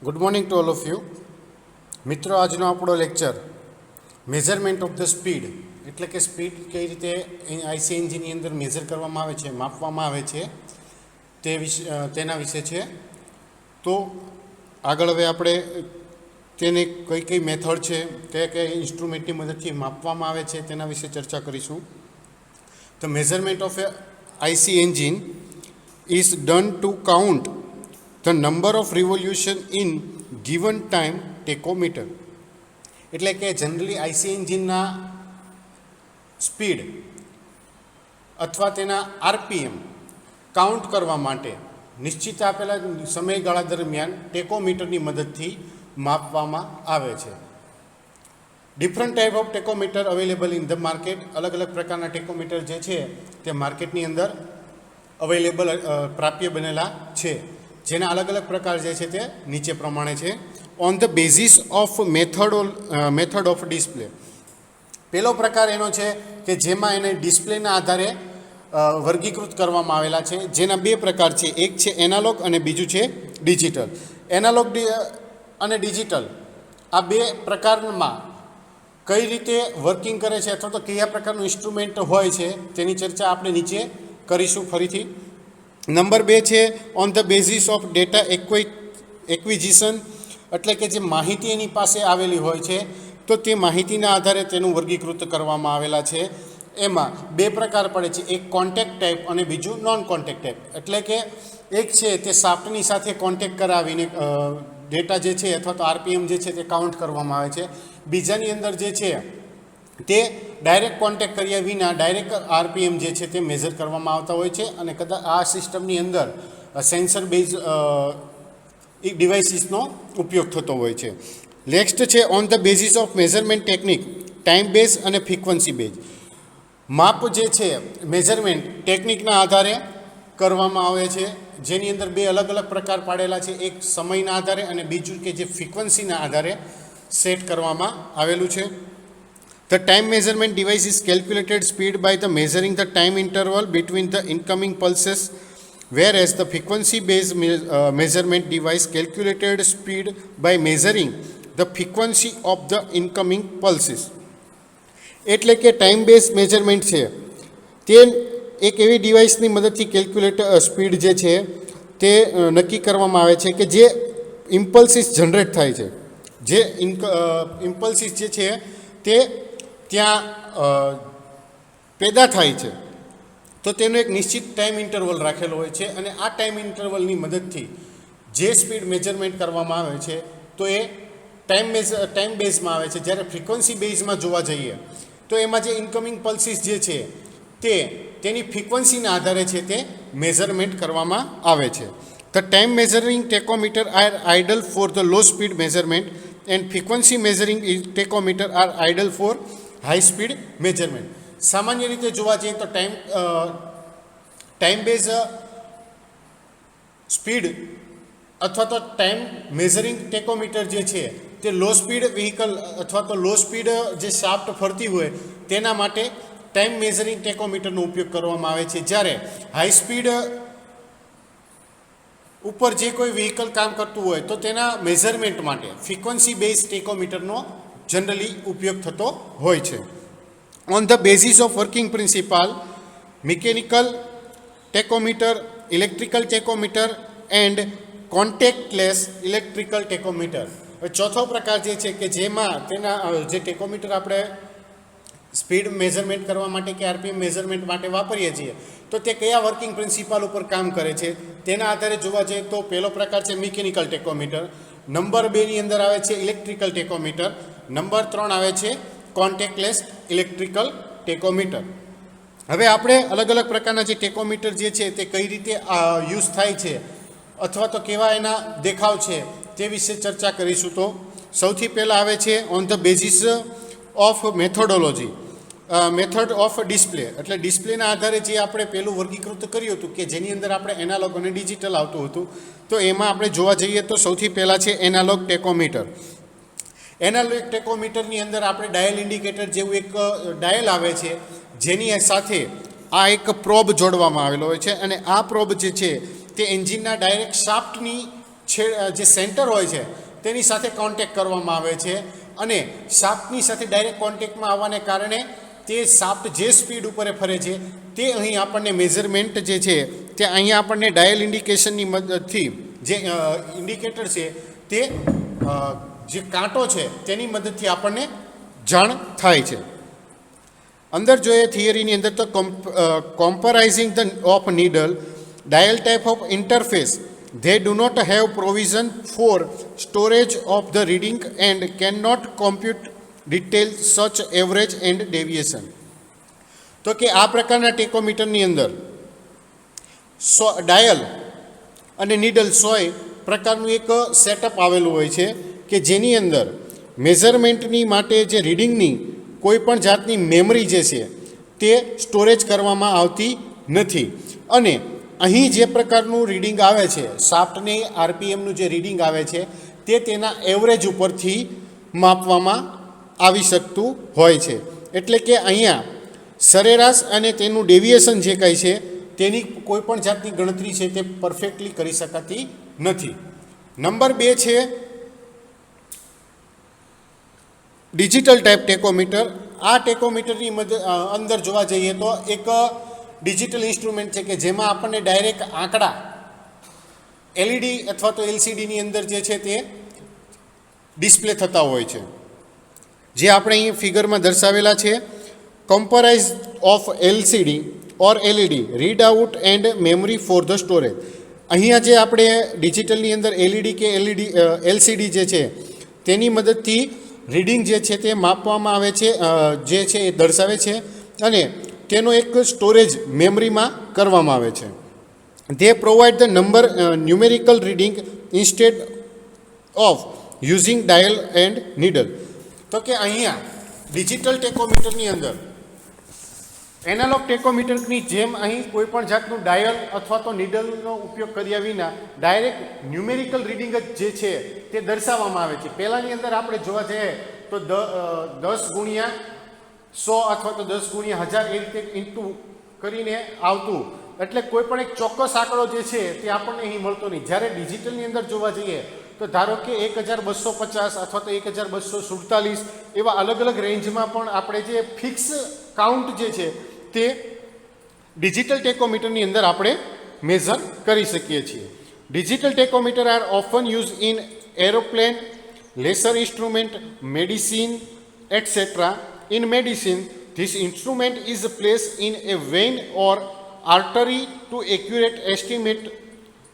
Good morning to all of you મિત્રો. આજનો આપણો lecture measurement of the speed એટલે કે સ્પીડ કઈ રીતે આઈસી એન્જિનની અંદર મેઝર કરવામાં આવે છે, માપવામાં આવે છે તેના વિશે છે. તો આગળ હવે આપણે તેને કઈ કઈ મેથડ છે, કયા કયા ઇન્સ્ટ્રુમેન્ટની મદદથી માપવામાં આવે છે તેના વિશે ચર્ચા કરીશું. The measurement of a IC engine is done to count the number of revolution in given time tachometer. એટલે કે જનરલી આઈસી એન્જિનના સ્પીડ અથવા તેના આરપીએમ કાઉન્ટ કરવા માટે નિશ્ચિત આપેલા સમયગાળા દરમિયાન ટેકોમીટરની મદદથી માપવામાં આવે છે. Different type of tachometer available in the market. અલગ અલગ પ્રકારના ટેકોમીટર જે છે તે માર્કેટની અંદર અવેલેબલ પ્રાપ્ય બનેલા છે, જેના અલગ અલગ પ્રકાર જે છે તે નીચે પ્રમાણે છે. On the basis of method of display. પહેલો પ્રકાર એનો છે કે જેમાં એને ડિસ્પ્લેના આધારે વર્ગીકૃત કરવામાં આવેલા છે, જેના બે પ્રકાર છે. એક છે એનાલોગ અને બીજું છે ડિજિટલ. એનાલોગ અને ડિજિટલ આ બે પ્રકારમાં કઈ રીતે વર્કિંગ કરે છે અથવા તો કયા પ્રકારનું ઇન્સ્ટ્રુમેન્ટ હોય છે તેની ચર્ચા આપણે નીચે કરીશું ફરીથી. નંબર 2 છે on the basis of data acquisition, એટલે કે જે માહિતી એની પાસે આવેલી હોય છે તો તે માહિતીના આધારે તેનું વર્ગીકૃત કરવામાં આવેલા છે. એમાં બે પ્રકાર પડે છે, એક કોન્ટેક્ટ ટાઈપ અને બીજું નોન કોન્ટેક્ટ ટાઈપ. એટલે કે એક છે તે શાફ્ટની સાથે કોન્ટેક્ટ કરાવીને ડેટા જે છે અથવા તો આરપીએમ જે છે તે કાઉન્ટ કરવામાં આવે છે. બીજાની અંદર જે છે તે ડાયરેક્ટ કોન્ટેક્ટ કર્યા વિના ડાયરેક્ટ આરપીએમ જે છે તે મેઝર કરવામાં આવતા હોય છે, અને કદાચ આ સિસ્ટમની અંદર સેન્સર બેઝ ડિવાઇસીસનો ઉપયોગ થતો હોય છે. નેક્સ્ટ છે on the basis of measurement technique, time base અને ફ્રીક્વન્સી બેઝ. માપ જે છે મેઝરમેન્ટ ટેકનિકના આધારે કરવામાં આવે છે, જેની અંદર બે અલગ અલગ પ્રકાર પાડેલા છે. એક સમયના આધારે અને બીજું કે જે ફ્રીક્વન્સીના આધારે સેટ કરવામાં આવેલું છે. The time measurement device is calculated speed by the measuring the time interval between the incoming pulses, whereas the frequency-based measurement device calculated speed by measuring the frequency of the incoming pulses. એટલે કે time base measurement છે તે એક એવી ડિવાઇસની મદદથી calculator speed જે છે તે નક્કી કરવામાં આવે છે કે જે ઇમ્પલ્સિસ જનરેટ થાય છે. જે ઇમ્પલ્સિસ જે છે તે ત્યાં પેદા થાય છે તો તેનો એક નિશ્ચિત ટાઈમ ઇન્ટરવલ રાખેલો હોય છે, અને આ ટાઈમ ઇન્ટરવલની મદદથી જે સ્પીડ મેજરમેન્ટ કરવામાં આવે છે તો એ ટાઈમ બેઝમાં આવે છે. જ્યારે ફ્રીક્વન્સી બેઝમાં જોવા જઈએ તો એમાં જે ઇન્કમિંગ પલ્સીસ જે છે તેની ફ્રીક્વન્સીના આધારે છે તે મેઝરમેન્ટ કરવામાં આવે છે. The time measuring tachometer are ideal for the low speed measurement and frequency measuring tachometer are ideal for high speed measurement. સામાન્ય રીતે જોવા જઈએ તો ટાઈમ બેઝ સ્પીડ અથવા તો ટાઈમ મેઝરિંગ ટેકોમીટર જે છે તે લો સ્પીડ વ્હીકલ અથવા તો લો સ્પીડ જે શાફ્ટ ફરતી હોય તેના માટે ટાઈમ મેઝરિંગ ટેકોમીટરનો ઉપયોગ કરવામાં આવે છે. જ્યારે હાઈ સ્પીડ ઉપર જે કોઈ વ્હીકલ કામ કરતું હોય તો તેના મેઝરમેન્ટ માટે ફ્રીક્વન્સી બેઝ ટેકોમીટરનો જનરલી ઉપયોગ થતો હોય છે. On the basis of working principle, mechanical tachometer, electrical tachometer and contactless electrical tachometer. હવે ચોથો પ્રકાર જે છે કે જેમાં તેના જે ટેકોમીટર આપણે સ્પીડ મેઝરમેન્ટ કરવા માટે કે આરપીએમ મેઝરમેન્ટ માટે વાપરીએ છીએ તો તે કયા વર્કિંગ પ્રિન્સિપાલ ઉપર કામ કરે છે તેના આધારે જોવા જઈએ તો પહેલો પ્રકાર છે મિકેનિકલ ટેકોમીટર. નંબર 2ની અંદર આવે છે ઇલેક્ટ્રિકલ ટેકોમીટર. નંબર 3 આવે છે કોન્ટેક્ટલેસ ઇલેક્ટ્રિકલ ટેકોમીટર. હવે આપણે અલગ અલગ પ્રકારના જે ટેકોમીટર જે છે તે કઈ રીતે યુઝ થાય છે અથવા તો કેવા એના દેખાવ છે તે વિશે ચર્ચા કરીશું. તો સૌથી પહેલાં આવે છે on the basis of methodology, method of display. એટલે ડિસ્પ્લેના આધારે જે આપણે પહેલું વર્ગીકૃત કર્યું હતું કે જેની અંદર આપણે એનાલોગ અને ડિજિટલ આવતું હતું, તો એમાં આપણે જોવા જઈએ તો સૌથી પહેલાં છે એનાલોગ ટેકોમીટર. એનાલોગ ટેકોમીટરની અંદર આપણે ડાયલ ઇન્ડિકેટર જેવું એક ડાયલ આવે છે, જેની સાથે આ એક પ્રોબ જોડવામાં આવેલો હોય છે, અને આ પ્રોબ જે છે તે એન્જિનના ડાયરેક્ટ શાફ્ટની જે સેન્ટર હોય છે તેની સાથે કોન્ટેક્ટ કરવામાં આવે છે અને શાફ્ટની સાથે ડાયરેક્ટ કોન્ટેક્ટમાં આવવાને કારણે તે શાફ્ટ જે સ્પીડ ઉપર ફરે છે તે અહીં આપણને મેઝરમેન્ટ જે છે તે અહીંયા આપણને ડાયલ ઇન્ડિકેશનની મદદથી જે ઇન્ડિકેટર છે તે જે કાંટો છે તેની મદદથી આપણને જાણ થાય છે. અંદર જોઈએ થિયરીની અંદર તો comprising the of needle dial type of interface they do not have provision for storage of the reading and cannot compute detail such average and deviation. તો કે આ પ્રકારના ટેકોમીટરની અંદર ડાયલ અને નીડલ 100 પ્રકારનું એક સેટઅપ આવેલું હોય છે કે જેની અંદર મેઝરમેન્ટની માટે જે રીડિંગની કોઈ પણ જાતની મેમરી જે છે તે સ્ટોરેજ કરવામાં આવતી નથી અને અહીં જે પ્રકારનું રીડિંગ આવે છે શાફ્ટની આરપીએમનું જે રીડિંગ આવે છે તે તેના એવરેજ ઉપરથી માપવામાં આવી શકતું હોય છે. એટલે કે અહીંયા સરેરાશ અને તેનું ડેવિએશન જે કંઈ છે તેની કોઈ પણ જાતની ગણતરી છે તે પરફેક્ટલી કરી શકાતી નથી. નંબર 2 છે ડિજિટલ ટાઈપ ટેકોમીટર. આ ટેકોમીટરની અંદર જોવા જઈએ તો એક ડિજિટલ ઇન્સ્ટ્રુમેન્ટ છે કે જેમાં આપણને ડાયરેક્ટ આંકડા એલઈડી અથવા તો એલસીડીની અંદર જે છે તે ડિસ્પ્લે થતા હોય છે, જે આપણે અહીં ફિગરમાં દર્શાવેલા છે. Comprise of LCD or LED read out and memory for the storage. અહીંયા જે આપણે ડિજિટલની અંદર એલઈડી કે એલસીડી જે છે તેની મદદથી રીડિંગ જે છે તે માપવામાં આવે છે, જે છે એ દર્શાવે છે અને તેનો એક સ્ટોરેજ મેમરીમાં કરવામાં આવે છે. they provide the numerical reading instead of using dial and needle. તો કે અહીંયા ડિજિટલ ટેકોમીટરની અંદર એનાલોગ ટેકોમીટરની જેમ અહીં કોઈ પણ જાતનું ડાયલ અથવા તો નીડલનો ઉપયોગ કર્યા વિના ડાયરેક્ટ ન્યુમેરિકલ રીડિંગ જ જે છે તે દર્શાવવામાં આવે છે. પહેલાંની અંદર આપણે જોવા જઈએ તો 10 ગુણ્યા 100 અથવા તો 10 ગુણ્યા 1000 એ રીતે ઇન્ટુ કરીને આવતું, એટલે કોઈ પણ એક ચોક્કસ આંકડો જે છે તે આપણને અહીં મળતો નહીં. જ્યારે ડિજિટલની અંદર જોવા જઈએ તો ધારો કે 1250 અથવા તો 1247 એવા અલગ અલગ રેન્જમાં પણ આપણે જે ફિક્સ કાઉન્ટ જે છે તે ડિજિટલ ટેકોમીટરની અંદર આપણે મેઝર કરી શકીએ છીએ. Digital tachometer are often use in aeroplane, laser instrument, medicine etcetera. In medicine, this instrument is placed in a vein or artery to accurate estimate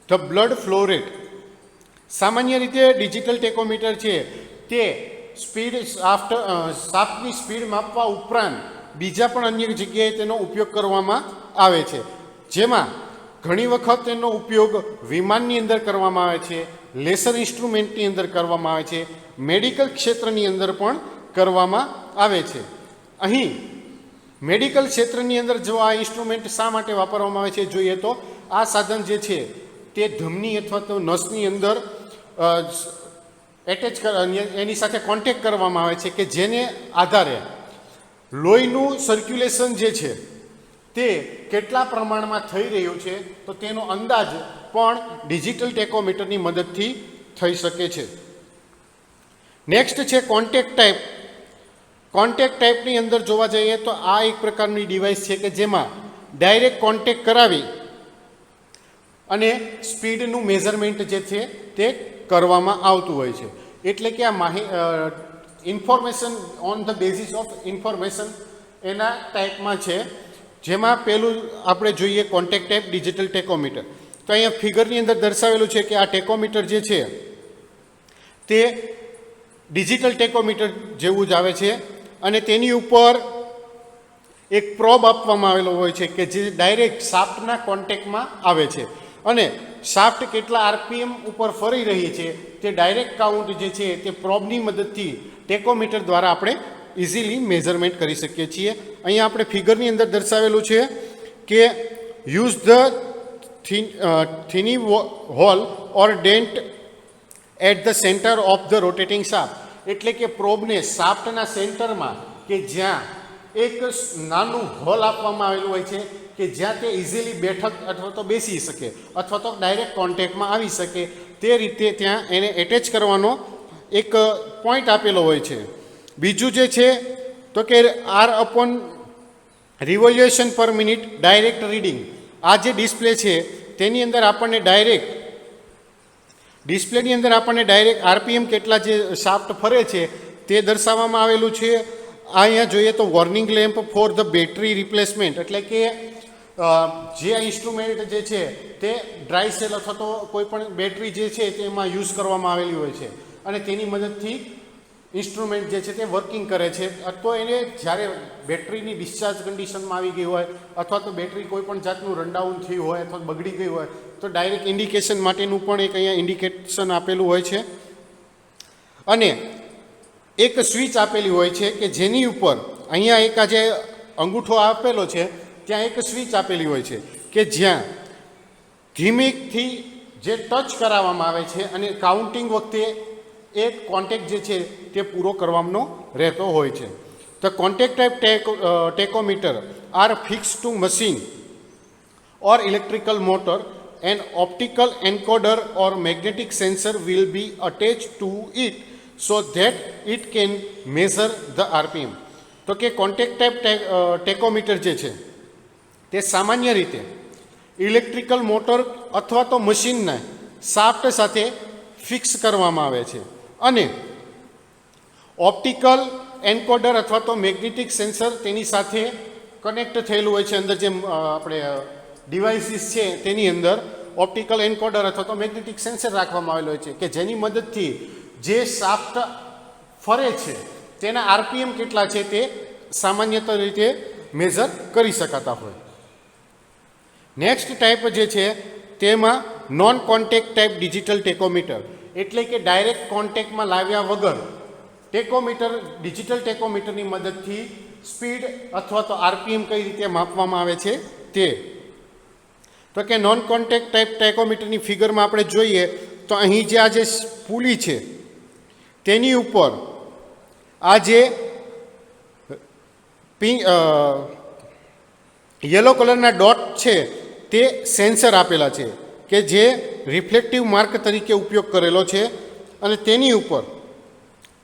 the blood flow rate. સામાન્ય રીતે digital ટેકોમીટર છે તે speed શાફ્ટની speed માપવા ઉપરાંત બીજા પણ અન્ય જગ્યાએ તેનો ઉપયોગ કરવામાં આવે છે, જેમાં ઘણી વખત તેનો ઉપયોગ વિમાનની અંદર કરવામાં આવે છે, લેસર ઇન્સ્ટ્રુમેન્ટની અંદર કરવામાં આવે છે, મેડિકલ ક્ષેત્રની અંદર પણ કરવામાં આવે છે. અહીં મેડિકલ ક્ષેત્રની અંદર જો આ ઇન્સ્ટ્રુમેન્ટ શા માટે વાપરવામાં આવે છે જોઈએ તો આ સાધન જે છે તે ધમની અથવા તો નસની અંદર એટેચ એની સાથે કોન્ટેક્ટ કરવામાં આવે છે કે જેને આધારે લોહીનું સર્ક્યુલેશન જે છે તે કેટલા પ્રમાણમાં થઈ રહ્યું છે તો તેનો અંદાજ પણ ડિજિટલ ટેકોમીટરની મદદથી થઈ શકે છે. નેક્સ્ટ છે કોન્ટેક્ટ ટાઈપ. કોન્ટેક્ટ ટાઈપની અંદર જોવા જઈએ તો આ એક પ્રકારની ડિવાઇસ છે કે જેમાં ડાયરેક્ટ કોન્ટેક્ટ કરાવી અને સ્પીડનું મેઝરમેન્ટ જે છે તે કરવામાં આવતું હોય છે. એટલે કે આ information on the basis of information એના ટાઈપમાં છે, જેમાં પહેલું આપણે જોઈએ કોન્ટેક્ટ ટાઈપ ડિજિટલ ટેકોમીટર. તો અહીંયા ફિગરની અંદર દર્શાવેલું છે કે આ ટેકોમીટર જે છે તે ડિજિટલ ટેકોમીટર જેવું જ આવે છે અને તેની ઉપર એક પ્રોબ આપવામાં આવેલો હોય છે કે જે ડાયરેક્ટ શાફ્ટના કોન્ટેક્ટમાં આવે છે અને શાફ્ટ કેટલા આરપીએમ ઉપર ફરી રહી છે તે ડાયરેક્ટ કાઉન્ટ જે છે તે પ્રોબની મદદથી ટેકોમીટર દ્વારા આપણે ઇઝીલી મેઝરમેન્ટ કરી શકીએ છીએ. અહીંયા આપણે ફિગરની અંદર દર્શાવેલું છે કે use the tiny hole or dent at the centre of the rotating shaft. એટલે કે પ્રોબને શાફ્ટના સેન્ટરમાં કે જ્યાં એક નાનું હોલ આપવામાં આવેલું હોય છે કે જ્યાં તે ઇઝીલી બેઠક અથવા તો બેસી શકે અથવા તો ડાયરેક્ટ કોન્ટેક્ટમાં આવી શકે તે રીતે ત્યાં એને એટેચ કરવાનો એક પોઈન્ટ આપેલો હોય છે. બીજું જે છે તો કે R upon revolution per minute direct reading. આ જે ડિસ્પ્લે છે તેની અંદર આપણને ડિસ્પ્લેની અંદર આપણને ડાયરેક્ટ આરપીએમ કેટલા જે શાફ્ટ ફરે છે તે દર્શાવવામાં આવેલું છે. અહીંયા જોઈએ તો warning lamp for the battery replacement, એટલે કે જે આ ઇન્સ્ટ્રુમેન્ટ જે છે તે ડ્રાય સેલ અથવા તો કોઈ પણ બેટરી જે છે તેમાં યુઝ કરવામાં આવેલી હોય છે અને તેની મદદથી ઇન્સ્ટ્રુમેન્ટ જે છે તે વર્કિંગ કરે છે. તો એને જ્યારે બેટરીની ડિસ્ચાર્જ કન્ડિશનમાં આવી ગઈ હોય અથવા તો બેટરી કોઈ પણ જાતનું રનડાઉન થયું હોય અથવા બગડી ગઈ હોય તો ડાયરેક્ટ ઇન્ડિકેશન માટેનું પણ એક અહીંયા ઇન્ડિકેશન આપેલું હોય છે. અને એક સ્વિચ આપેલી હોય છે કે જેની ઉપર અહીંયા એક આ જે અંગૂઠો આપેલો છે ત્યાં એક સ્વિચ આપેલી હોય છે કે જ્યાં ધીમેથી જે ટચ કરાવવામાં આવે છે અને કાઉન્ટિંગ વખતે એક કોન્ટેક્ટ જે છે તે પૂરો કરવાનો રહેતો હોય છે. The contact type tachometer are fixed to machine or electrical motor, an optical encoder or magnetic sensor will be attached to it so that it can measure the RPM. તો કે કોન્ટેક્ટ ટાઈપ ટેકોમીટર જે છે તે સામાન્ય રીતે electrical motor અથવા તો મશીનના શાફ્ટ સાથે ફિક્સ કરવામાં આવે છે અને ઓપ્ટિકલ એન્કોડર અથવા તો મેગ્નેટિક સેન્સર તેની સાથે કનેક્ટ થયેલું હોય છે. અંદર જે આપણે ડિવાઇસીસ છે તેની અંદર ઓપ્ટિકલ એન્કોડર અથવા તો મેગ્નેટિક સેન્સર રાખવામાં આવેલો હોય છે કે જેની મદદથી જે શાફ્ટ ફરે છે તેના આરપીએમ કેટલા છે તે સામાન્યત રીતે મેઝર કરી શકાતા હોય. નેક્સ્ટ ટાઈપ જે છે તેમાં નોન કોન્ટેક્ટ ટાઈપ ડિજિટલ ટેકોમીટર, એટલે કે ડાયરેક્ટ કોન્ટેક્ટમાં લાવ્યા વગર ડિજિટલ ટેકોમીટરની મદદથી સ્પીડ અથવા તો આરપીએમ કઈ રીતે માપવામાં આવે છે તે. તો કે નોન કોન્ટેક્ટ ટાઈપ ટેકોમીટરની ફિગરમાં આપણે જોઈએ તો અહીં જે આ જે પુલી છે તેની ઉપર આ જે યલો કલરના ડોટ છે તે સેન્સર આપેલા છે કે જે રિફ્લેક્ટિવ માર્ક તરીકે ઉપયોગ કરેલો છે અને તેની ઉપર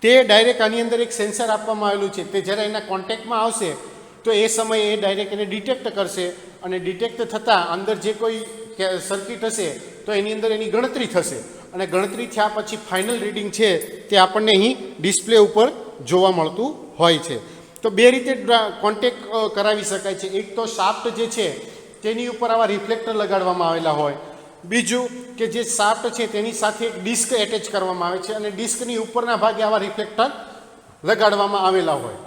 તે ડાયરેક્ટ આની અંદર એક સેન્સર આપવામાં આવેલું છે. તે જ્યારે એના કોન્ટેક્ટમાં આવશે તો એ સમયે એ ડાયરેક્ટ એને ડિટેક્ટ કરશે અને ડિટેક્ટ થતાં અંદર જે કોઈ સર્કિટ હશે તો એની અંદર એની ગણતરી થશે અને ગણતરી થયા પછી ફાઇનલ રીડિંગ છે તે આપણને અહીં ડિસ્પ્લે ઉપર જોવા મળતું હોય છે. તો બે રીતે કોન્ટેક્ટ કરાવી શકાય છે. એક તો શાફ્ટ જે છે તેની ઉપર આવા રિફ્લેક્ટર લગાડવામાં આવેલા હોય, બીજું કે જે શાફ્ટ છે તેની સાથે એક ડિસ્ક એટેચ કરવામાં આવે છે અને ડિસ્કની ઉપરના ભાગે આવા રિફ્લેક્ટર લગાડવામાં આવેલા હોય.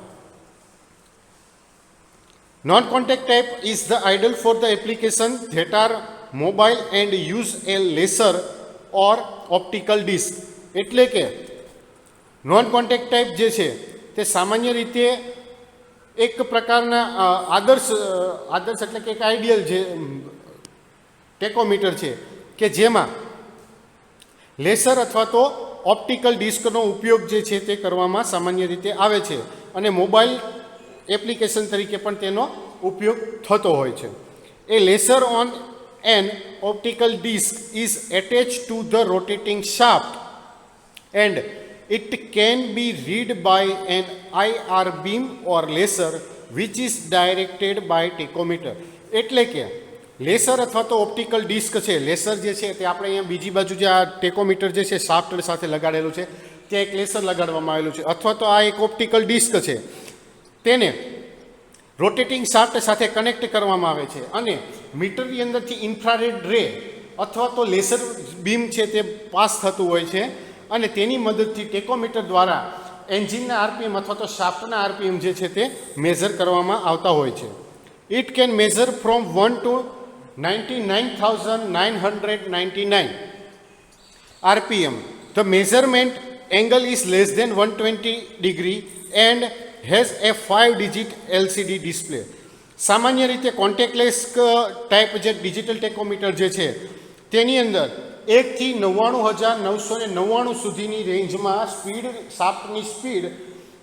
Non-contact type is the ideal for the application that are mobile and use a laser or optical disc. એટલે કે નોન કોન્ટેક્ટ ટાઈપ જે છે તે સામાન્ય રીતે એક પ્રકારના આદર્શ એટલે કે એક આઈડિયલ જે ટેકોમીટર છે કે જેમાં લેસર અથવા તો ઓપ્ટિકલ ડિસ્કનો ઉપયોગ જે છે તે કરવામાં સામાન્ય રીતે આવે છે અને મોબાઈલ એપ્લિકેશન તરીકે પણ તેનો ઉપયોગ થતો હોય છે. A laser on an optical disk is attached to the rotating shaft and it can be read by an IR beam or laser which is directed by tachometer. એટલે કે લેસર અથવા તો ઓપ્ટિકલ ડિસ્ક છે, laser જે છે તે આપણે અહીંયા બીજી બાજુ જે આ ટેકોમીટર જે છે શાફ્ટ સાથે લગાડેલું છે ત્યાં એક લેસર લગાડવામાં આવેલું છે અથવા તો આ એક ઓપ્ટિકલ ડિસ્ક છે તેને રોટેટિંગ શાફ્ટ સાથે કનેક્ટ કરવામાં આવે છે અને મીટરની અંદરથી ઇન્ફ્રારેડ રે અથવા તો લેસર બીમ છે તે પાસ થતું હોય છે અને તેની મદદથી ટેકોમીટર દ્વારા એન્જિનના આરપીએમ અથવા તો શાફ્ટના આરપીએમ જે છે તે મેઝર કરવામાં આવતા હોય છે. It can measure from 1 to 99,999 RPM. The measurement angle is less than 120 degree and has a 5-digit LCD display. સામાન્ય રીતે કોન્ટેક્ટલેસ ટાઈપ જે ડિજિટલ ટેકોમીટર જે છે તેની અંદર 1 થી 99,999 સુધીની રેન્જમાં શાફ્ટની સ્પીડ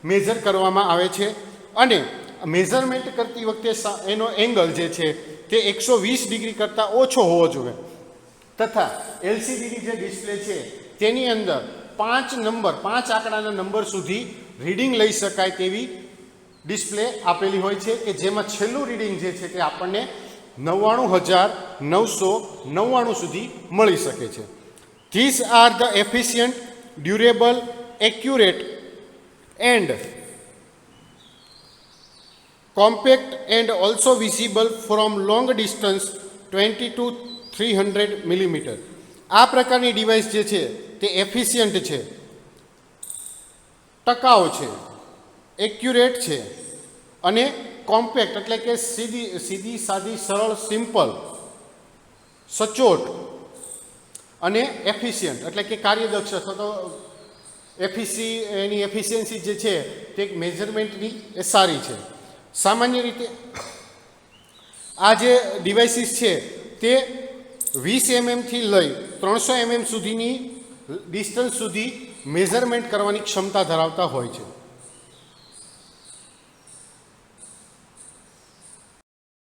મેઝર કરવામાં આવે છે અને મેઝરમેન્ટ કરતી વખતે એનો એંગલ જે છે તે 120 ડિગ્રી કરતાં ઓછો હોવો જોઈએ તથા એલસીડીની જે ડિસ્પ્લે છે તેની અંદર 5 આંકડાના નંબર સુધી રીડિંગ લઈ શકાય તેવી ડિસ્પ્લે આપેલી હોય છે કે જેમાં છેલ્લું રીડિંગ જે છે તે આપણને 99,999 સુધી મળી શકે છે. This are the efficient, durable, accurate and compact and also visible from long distance 20 to 300 millimeter. આ પ્રકારની ડિવાઇસ જે છે તે એફિશિયન્ટ છે, ટકાઉ છે, એક્યુરેટ છે અને કોમ્પેક્ટ એટલે કે સીધી સાદી સરળ સિમ્પલ, સચોટ અને એફિશિયન્ટ એટલે કે કાર્યદક્ષ અથવા તો એની એફિશિયન્સી જે છે તે મેઝરમેન્ટની એ સારી છે. સામાન્ય રીતે આ જે ડિવાઇસીસ છે તે 20 mmથી લઈ 300 mm સુધીની ડિસ્ટન્સ સુધી મેઝરમેન્ટ કરવાની ક્ષમતા ધરાવતા હોય છે.